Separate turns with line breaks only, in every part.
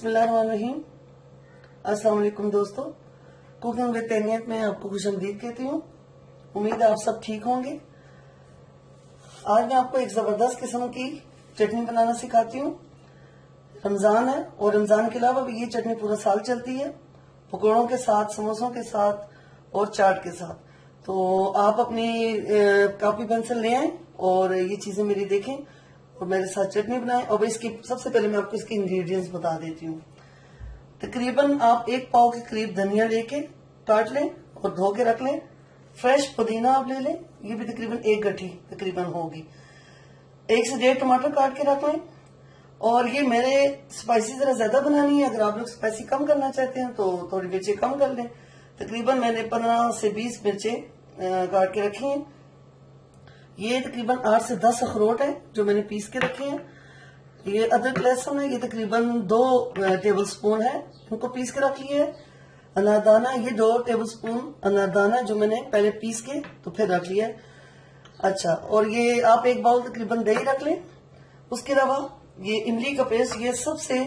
बिस्मिल्लाहिर्रहमानिर्रहीम। अस्सलाम वालेकुम दोस्तों, कुकिंग विद तैनियत में आपको खुशआमदीद कहती हूँ। उम्मीद है आप सब ठीक होंगे। आज मैं आपको एक जबरदस्त किस्म की चटनी बनाना सिखाती हूँ। रमजान है और रमजान के अलावा भी ये चटनी पूरा साल चलती है, पकौड़ों के साथ, समोसों के साथ और चाट के साथ। तो आप अपनी कॉपी पेंसिल ले आए और ये चीजें मेरी देखें और मेरे साथ चटनी बनाएं। और इसकी सबसे पहले मैं आपको इसके इंग्रेडिएंट्स बता देती हूँ। तकरीबन आप 1 पाव के करीब धनिया लेके काट लें और धो के रख लें। फ्रेश पुदीना आप ले लें, ये भी तकरीबन 1 गट्ठी तकरीबन होगी। 1 से 1.5 टमाटर काट के रख लें। और ये मेरे स्पाइसी जरा ज्यादा बनानी है, अगर आप लोग स्पाइसी कम करना चाहते हैं तो थोड़ी मिर्चें कम कर लें। तकरीबन मैंने 15 से 20 मिर्चें काट के रखी हैं। ये तकरीबन 8 से 10 अखरोट है जो मैंने पीस के रखे हैं। ये अदरक लहसुन है, ये तकरीबन 2 टेबल स्पून है, इनको पीस के रख लिया है। अनारदाना, ये 2 टेबल स्पून अनारदाना जो मैंने पहले पीस के तो फिर रख लिया है। अच्छा, और ये आप 1 बाउल तकरीबन दही रख लें। उसके अलावा ये इमली का पेस्ट, ये सबसे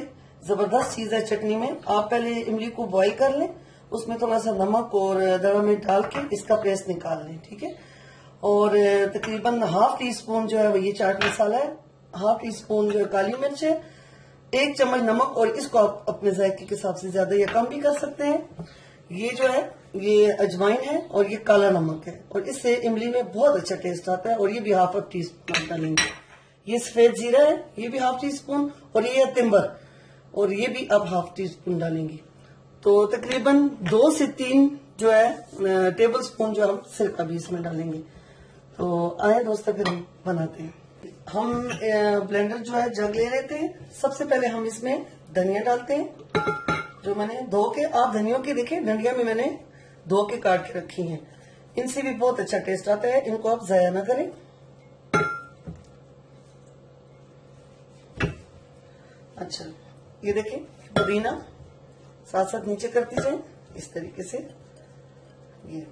जबरदस्त चीज है चटनी में। आप पहले इमली को बॉईल कर लें, उसमें थोड़ा सा नमक और दड़ा मिर्च डाल के इसका पेस्ट निकाल लें, ठीक है। और तकरीबन ½ टी स्पून जो है वो ये चाट मसाला है, ½ टी स्पून जो है काली मिर्च है, 1 चम्मच नमक, और इसको आप अपने जायके के हिसाब से ज्यादा या कम भी कर सकते हैं। ये जो है ये अजवाइन है और ये काला नमक है, और इससे इमली में बहुत अच्छा टेस्ट आता है। और ये भी ½ टी स्पून डालेंगे। ये सफेद जीरा है, ये भी ½ टी स्पून, और ये तिम्बर, और ये भी अब ½ टी स्पून डालेंगे। तो तकरीबन 2 से 3 जो है टेबल स्पून जो हम सिरका भी इसमें डालेंगे। तो आए दोस्तों फिर हम बनाते हैं। हम ब्लेंडर जो है जग ले लेते हैं। सबसे पहले हम इसमें धनिया डालते हैं जो मैंने धो के, आप धनियों की देखें डंडिया में मैंने धो के काट के रखी हैं। इनसे भी बहुत अच्छा टेस्ट आता है, इनको आप जाया ना करें। अच्छा, ये देखें पुदीना साथ साथ नीचे करती जाए इस तरीके से। ये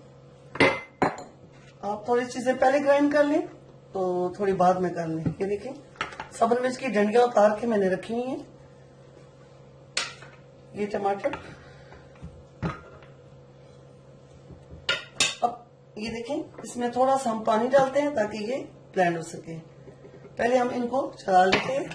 आप थोड़ी चीजें पहले ग्राइंड कर लें तो थोड़ी बाद में कर लें। ये देखें सब्ज मिर्च की डंडियां उतार के मैंने रखी हुई हैं। ये टमाटर, अब ये देखें इसमें थोड़ा सा हम पानी डालते हैं ताकि ये ब्लेंड हो सके। पहले हम इनको चला लेते हैं।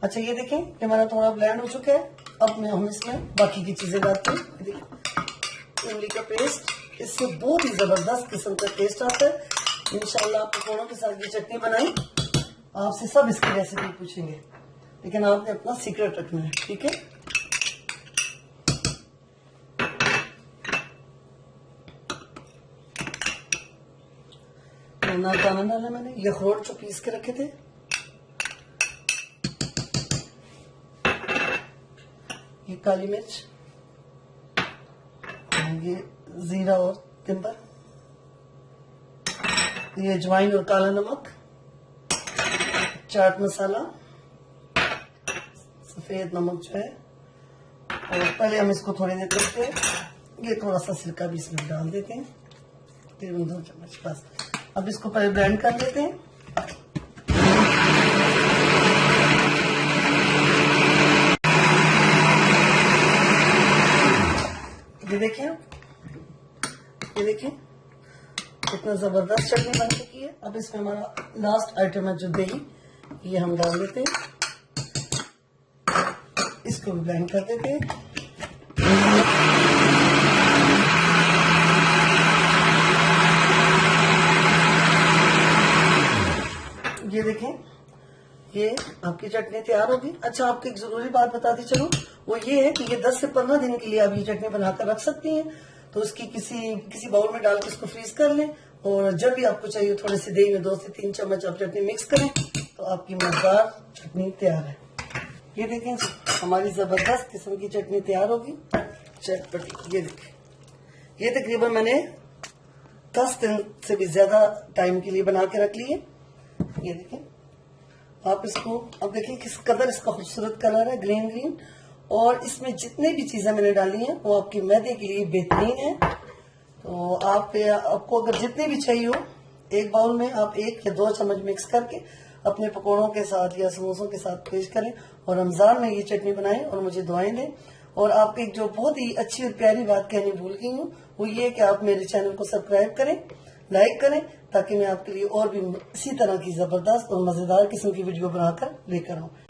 अच्छा, ये देखें कि हमारा थोड़ा ब्लेंड हो चुका है। अब हम इसमें बाकी की चीजें डालते हैं। देखिए इमली का पेस्ट, इससे बहुत ही जबरदस्त किस्म का टेस्ट आता है। इंशाल्लाह आप पकौड़ों के साथ ये चटनी बनाई, आपसे सब इसकी रेसिपी पूछेंगे, लेकिन आपने अपना सीक्रेट रखना है, ठीक है। दाना डाला मैंने, ये अखरोट जो पीस के रखे थे, ये काली मिर्च, ये जीरा और तिम्बर, ये अजवाइन और काला नमक, चाट मसाला, सफेद नमक जो है। और पहले हम इसको थोड़ी देर रखते हैं। ये थोड़ा सा सिरका भी इसमें डाल देते हैं, तकरीबन 2 चम्मच बस। अब इसको पहले ब्लेंड कर लेते हैं। ये देखें, ये देखें कितना जबरदस्त चटनी बन चुकी है। अब इसमें हमारा लास्ट आइटम है जो दही, ये हम डाल देते हैं। इसको भी ब्लेंड कर देते हैं। ये देखें ये आपकी चटनी तैयार होगी। अच्छा, आपको एक जरूरी बात बताती चलूं, वो ये है कि ये 10 से 15 दिन के लिए आप ये चटनी बनाकर रख सकती हैं। तो उसकी किसी बाउल में डाल के इसको फ्रीज कर लें, और जब भी आपको चाहिए थोड़े से दही में 2 से 3 चम्मच आप चटनी मिक्स करें तो आपकी मजेदार चटनी तैयार है। ये देखें हमारी जबरदस्त किस्म की चटनी तैयार होगी, चटपटी। ये देखें, ये तकरीबन मैंने 10 दिन से भी ज्यादा टाइम के लिए बना के रख ली है। ये देखें आप इसको, अब देखिए किस कदर इसका खूबसूरत कलर है, ग्रीन ग्रीन। और इसमें जितने भी चीजें मैंने डाली हैं वो आपकी मैदे के लिए बेहतरीन है। तो आपको अगर जितनी भी चाहिए हो, एक बाउल में आप 1 या 2 चम्मच मिक्स करके अपने पकौड़ों के साथ या समोसों के साथ पेश करें और रमजान में ये चटनी बनाएं और मुझे दुआएं दें। और आपको एक जो बहुत ही अच्छी और प्यारी बात कहनी भूल गई हूँ, वो ये कि आप मेरे चैनल को सब्सक्राइब करें, लाइक करें, ताकि मैं आपके लिए और भी इसी तरह की जबरदस्त और मजेदार किस्म की वीडियो बनाकर लेकर आऊँ।